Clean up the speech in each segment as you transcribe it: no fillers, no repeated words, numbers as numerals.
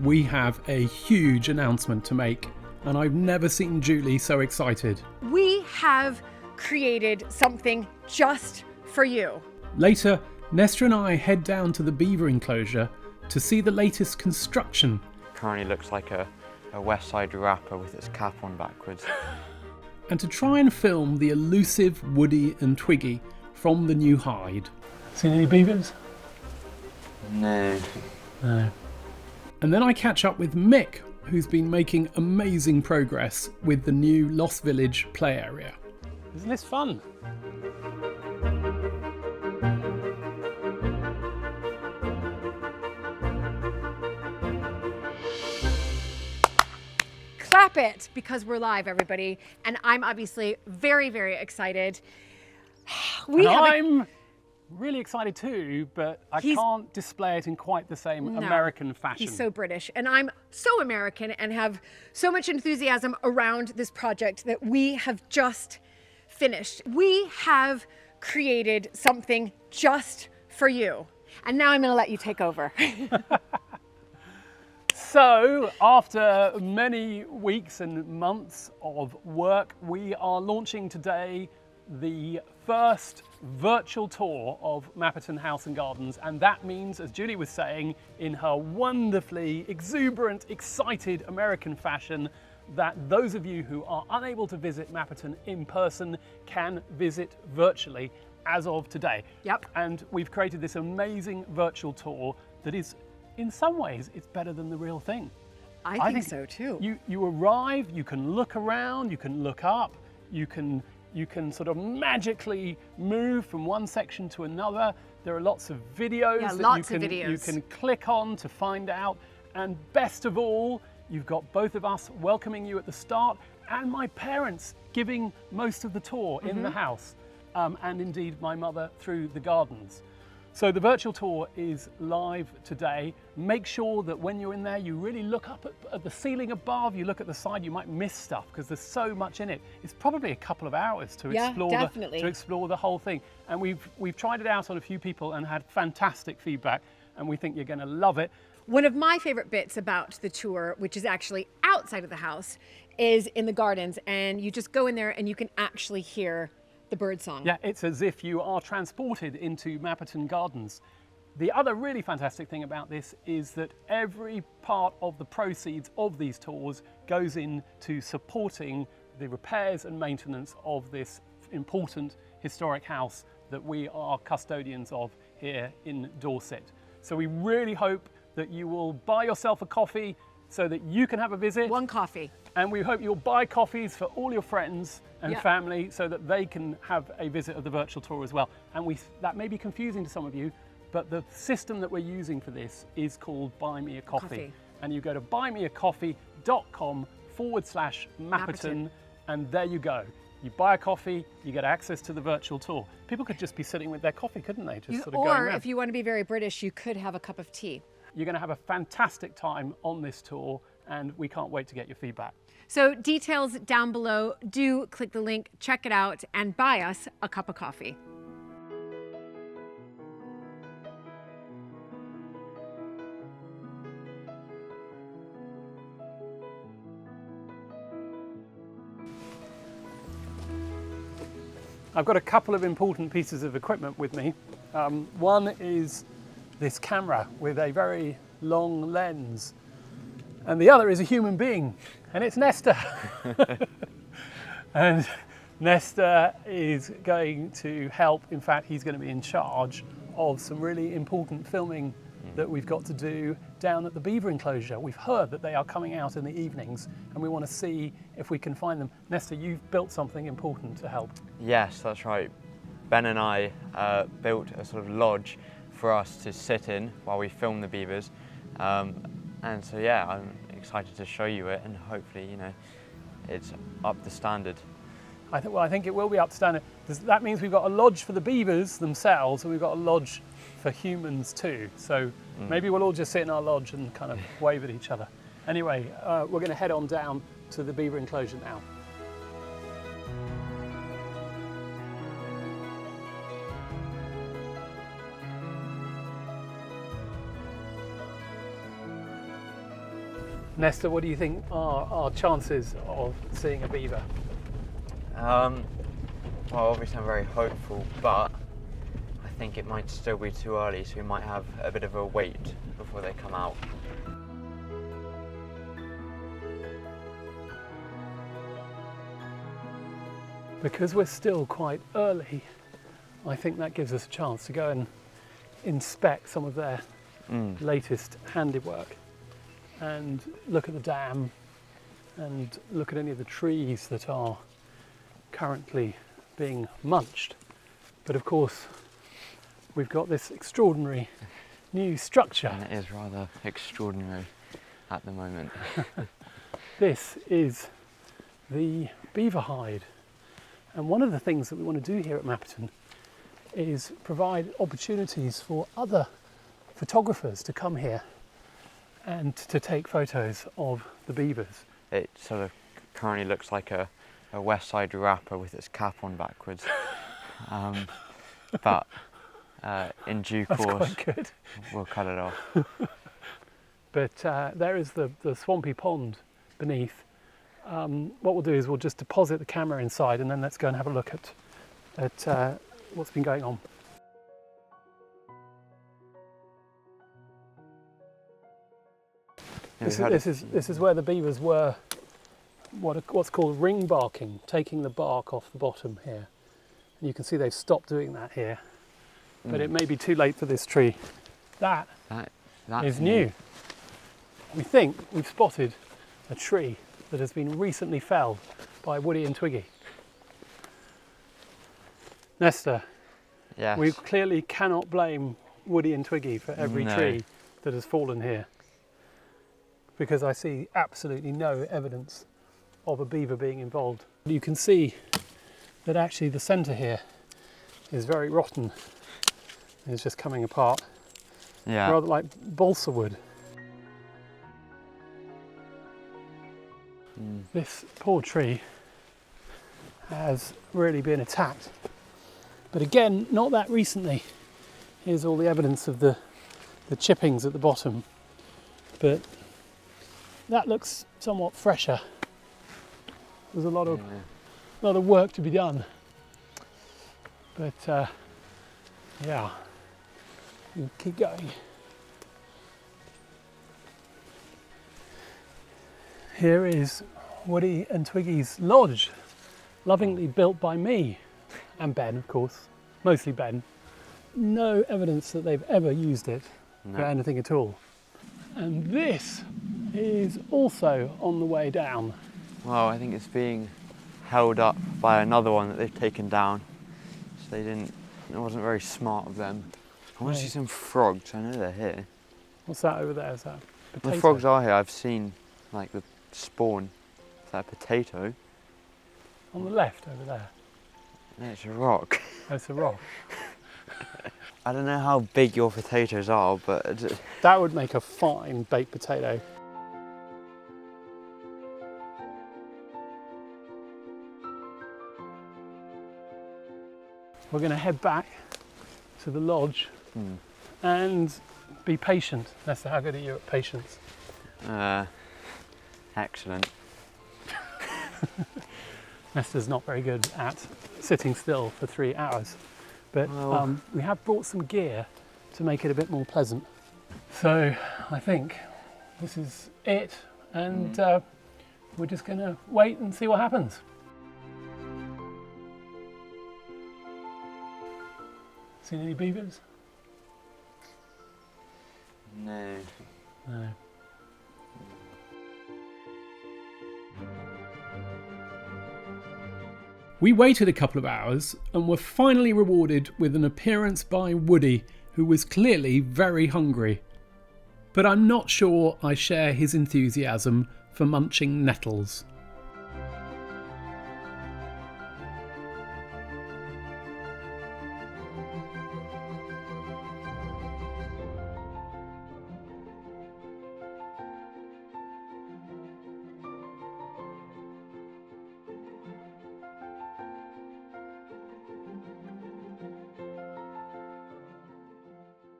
we have a huge announcement to make, and I've never seen Julie so excited. We have created something just for you. Later, Nesta and I head down to the beaver enclosure to see the latest construction. Currently looks like a West Side rapper with its cap on backwards. And to try and film the elusive Woody and Twiggy from the new hide. Seen any beavers? No. No. And then I catch up with Mick, who's been making amazing progress with the new Lost Village play area. Isn't this fun? Clap it, because we're live, everybody. And I'm obviously very, very excited. I'm really excited too, but I can't display it in quite the same American fashion. He's so British. And I'm so American and have so much enthusiasm around this project that we have just finished. We have created something just for you. And now I'm going to let you take over. So, after many weeks and months of work, we are launching today the first virtual tour of Mapperton House and Gardens, and that means, as Julie was saying in her wonderfully exuberant, excited American fashion, that those of you who are unable to visit Mapperton in person can visit virtually as of today. Yep. And we've created this amazing virtual tour that is, in some ways, it's better than the real thing. I think so too. You arrive, you can look around, you can look up, you can sort of magically move from one section to another. There are lots of videos you can click on to find out. And best of all, you've got both of us welcoming you at the start and my parents giving most of the tour in the house, and indeed my mother through the gardens. So the virtual tour is live today. Make sure that when you're in there, you really look up at the ceiling above, you look at the side, you might miss stuff because there's so much in it. It's probably a couple of hours to explore the whole thing. And we've tried it out on a few people and had fantastic feedback, and we think you're going to love it. One of my favorite bits about the tour, which is actually outside of the house, is in the gardens, and you just go in there and you can actually hear the bird song. Yeah, it's as if you are transported into Mapperton Gardens. The other really fantastic thing about this is that every part of the proceeds of these tours goes into supporting the repairs and maintenance of this important historic house that we are custodians of here in Dorset. So we really hope that you will buy yourself a coffee so that you can have a visit. One coffee. And we hope you'll buy coffees for all your friends and family so that they can have a visit of the virtual tour as well. And that may be confusing to some of you, but the system that we're using for this is called Buy Me a Coffee. And you go to buymeacoffee.com/Mapperton, and there you go. You buy a coffee, you get access to the virtual tour. People could just be sitting with their coffee, couldn't they? Just sort of going around. Or if you want to be very British, you could have a cup of tea. You're going to have a fantastic time on this tour, and we can't wait to get your feedback. So details down below. Do click the link, check it out, and buy us a cup of coffee. I've got a couple of important pieces of equipment with me. One is this camera with a very long lens, and the other is a human being, and it's Nesta. And Nesta is going to help. In fact, he's going to be in charge of some really important filming that we've got to do down at the beaver enclosure. We've heard that they are coming out in the evenings, and we want to see if we can find them. Nesta, you've built something important to help. Yes, that's right. Ben and I built a sort of lodge for us to sit in while we film the beavers. And so yeah, I'm excited to show you it, and hopefully, you know, it's up to standard. I think it will be up to standard. That means we've got a lodge for the beavers themselves, and we've got a lodge for humans too. So maybe we'll all just sit in our lodge and kind of wave at each other. Anyway, we're going to head on down to the beaver enclosure now. Nesta, what do you think are our chances of seeing a beaver? Well, obviously I'm very hopeful, but I think it might still be too early, so we might have a bit of a wait before they come out. Because we're still quite early, I think that gives us a chance to go and inspect some of their latest handiwork and look at the dam and look at any of the trees that are currently being munched. But of course, we've got this extraordinary new structure. And it is rather extraordinary at the moment. This is the Beaver Hide. And one of the things that we want to do here at Mapperton is provide opportunities for other photographers to come here and to take photos of the beavers. It sort of currently looks like a West Side rapper with its cap on backwards. But in due course, quite good. We'll cut it off. But there is the swampy pond beneath. What we'll do is we'll just deposit the camera inside, and then let's go and have a look at what's been going on. This is where the beavers were what's called ring barking, taking the bark off the bottom here. And you can see they've stopped doing that here. But it may be too late for this tree. That is new. We think we've spotted a tree that has been recently felled by Woody and Twiggy. Nesta, yes. We clearly cannot blame Woody and Twiggy for every tree that has fallen here, because I see absolutely no evidence of a beaver being involved. You can see that actually the centre here is very rotten. It's just coming apart, rather like balsa wood. This poor tree has really been attacked, but again, not that recently. Here's all the evidence of the chippings at the bottom, but that looks somewhat fresher. There's a lot of work to be done, but yeah, we'll keep going. Here is Woody and Twiggy's lodge, lovingly built by me and Ben, of course, mostly Ben. No evidence that they've ever used it for anything at all. And this is also on the way down. Well, I think it's being held up by another one that they've taken down. So it wasn't very smart of them. I want to see some frogs. I know they're here. What's that over there? Is that a potato? The frogs are here. I've seen like the spawn. Is that a potato? On the left over there. No, it's a rock. Oh, it's a rock. I don't know how big your potatoes are, but that would make a fine baked potato. We're going to head back to the lodge and be patient. Nesta, how good are you at patience? Excellent. Nesta's not very good at sitting still for 3 hours, but we have brought some gear to make it a bit more pleasant. So I think this is it, and we're just going to wait and see what happens. Seen any beavers? No. No. We waited a couple of hours and were finally rewarded with an appearance by Woody, who was clearly very hungry. But I'm not sure I share his enthusiasm for munching nettles.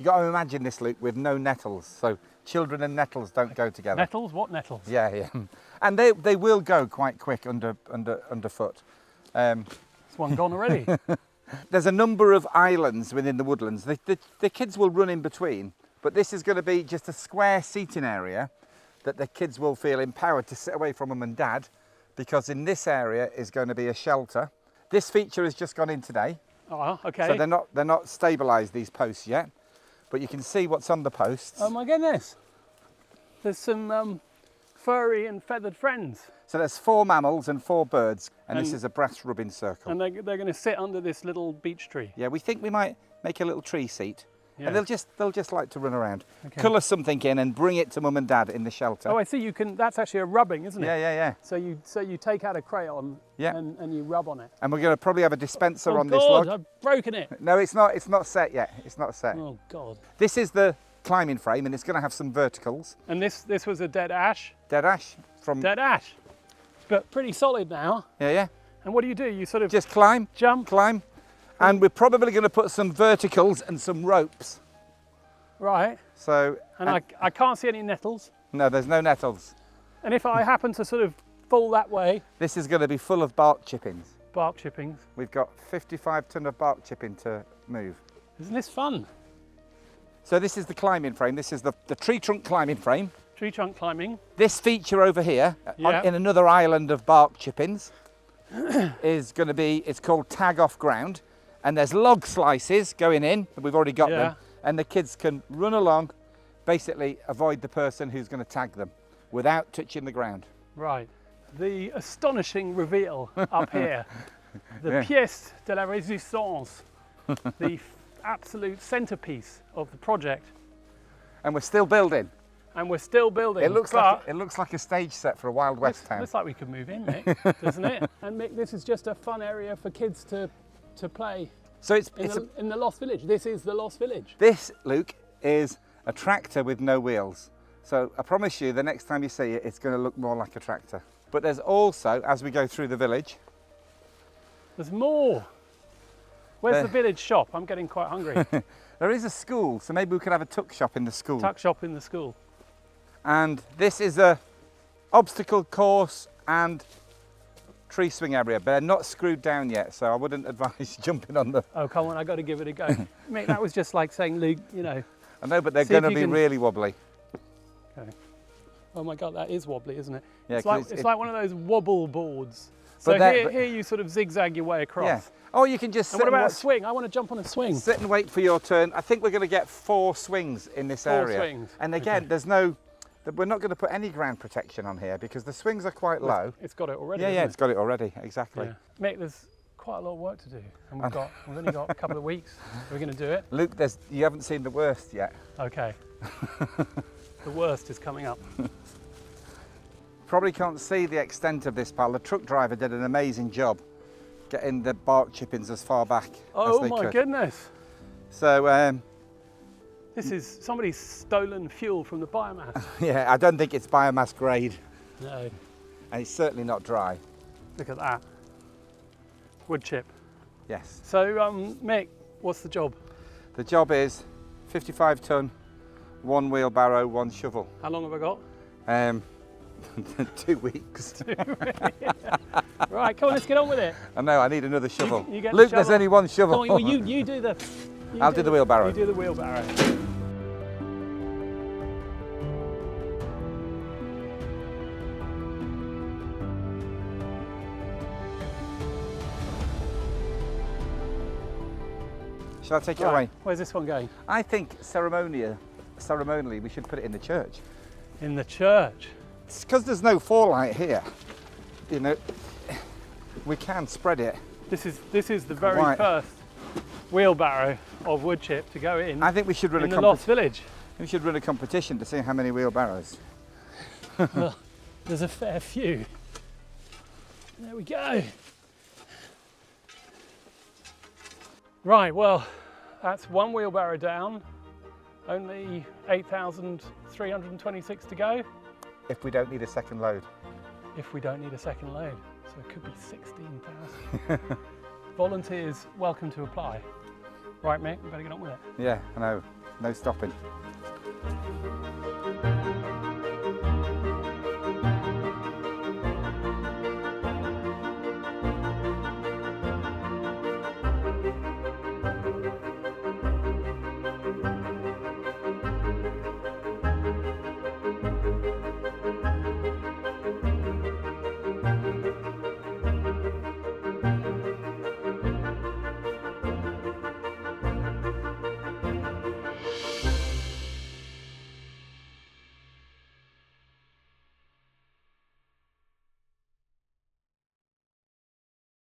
You've got to imagine this, Luke, with no nettles. So children and nettles don't go together. Nettles? What nettles? Yeah. And they will go quite quick underfoot. There's one gone already. There's a number of islands within the woodlands. The kids will run in between, but this is going to be just a square seating area that the kids will feel empowered to sit away from mum and dad, because in this area is going to be a shelter. This feature has just gone in today. Oh, okay. So they're not stabilised, these posts yet, but you can see what's on the posts. Oh my goodness. There's some furry and feathered friends. So there's 4 mammals and 4 birds, and this is a brass rubbing circle. And they're going to sit under this little beech tree. Yeah, we think we might make a little tree seat. Yeah. And they'll just like to run around. Okay. Colour something in and bring it to mum and dad in the shelter. Oh, I see. That's actually a rubbing, isn't it? Yeah. So you take out a crayon and you rub on it. And we're going to probably have a dispenser on God, this log. I've broken it. No, it's not set yet. It's not set. Oh God. This is the climbing frame, and it's going to have some verticals. And this was a dead ash. Dead ash from. Dead ash. But pretty solid now. Yeah. And what do? You sort of just climb, jump, climb, and we're probably going to put some verticals and some ropes. Right. So. And I can't see any nettles. No, there's no nettles. And if I happen to sort of fall that way. This is going to be full of bark chippings. Bark chippings. We've got 55 tonne of bark chipping to move. Isn't this fun? So this is the climbing frame. This is the tree trunk climbing frame. Tree trunk climbing. This feature over here, in another island of bark chippings, is going to be, it's called tag off ground. And there's log slices going in, we've already got them. And the kids can run along, basically avoid the person who's going to tag them without touching the ground. Right. The astonishing reveal up here. The pièce de la résistance. The absolute centerpiece of the project. And we're still building. And we're still building. It looks like a stage set for a Wild West town. Looks like we could move in, Mick, doesn't it? And Mick, this is just a fun area for kids to play. So it's in the Lost Village. This is the Lost Village. This, Luke, is a tractor with no wheels. So I promise you, the next time you see it, it's going to look more like a tractor. But there's also, as we go through the village, there's more. Where's the village shop? I'm getting quite hungry. There is a school, so maybe we could have a tuck shop in the school. Tuck shop in the school. And this is a obstacle course and tree swing area, but they're not screwed down yet, so I wouldn't advise jumping on them. Oh, come on, I've got to give it a go. Mate, that was just like saying, Luke, you know. I know, but they're going to be really wobbly. Okay. Oh my God, that is wobbly, isn't it? Yeah, it's like one of those wobble boards. So here you sort of zigzag your way across. Yeah. Oh, you can just sit. And what about a swing? I want to jump on a swing. Sit and wait for your turn. I think we're going to get 4 swings in this area. 4 swings. And again, we're not going to put any ground protection on here because the swings are quite low. It's got it already. Yeah, it's got it already, exactly. Yeah. Mate, there's quite a lot of work to do, and we've only got a couple of weeks. We're going to do it. Luke, you haven't seen the worst yet. Okay. The worst is coming up. Probably can't see the extent of this, pal. The truck driver did an amazing job getting the bark chippings as far back as they could. Oh my goodness. So, this is somebody's stolen fuel from the biomass. Yeah, I don't think it's biomass grade. No. And it's certainly not dry. Look at that. Wood chip. Yes. So, Mick, what's the job? The job is 55 tonne, 1 wheelbarrow, 1 shovel. How long have I got? 2 weeks. Right, come on, let's get on with it. I know, I need another shovel. You get Luke, the there's only 1 shovel. Come on, you do the... I'll do the wheelbarrow. You do the wheelbarrow. Shall I take it away? Where's this one going? I think ceremonially we should put it in the church. In the church? It's because there's no forelight here. You know, we can spread it. This is the very first wheelbarrow of wood chip to go in. I think we should run the Lost Village. We should run a competition to see how many wheelbarrows. Well, there's a fair few. There we go. Right, well, that's 1 wheelbarrow down. Only 8,326 to go. If we don't need a second load. If we don't need a second load. So it could be 16,000. Volunteers welcome to apply. Right, mate, we better get on with it. Yeah, I know. No stopping.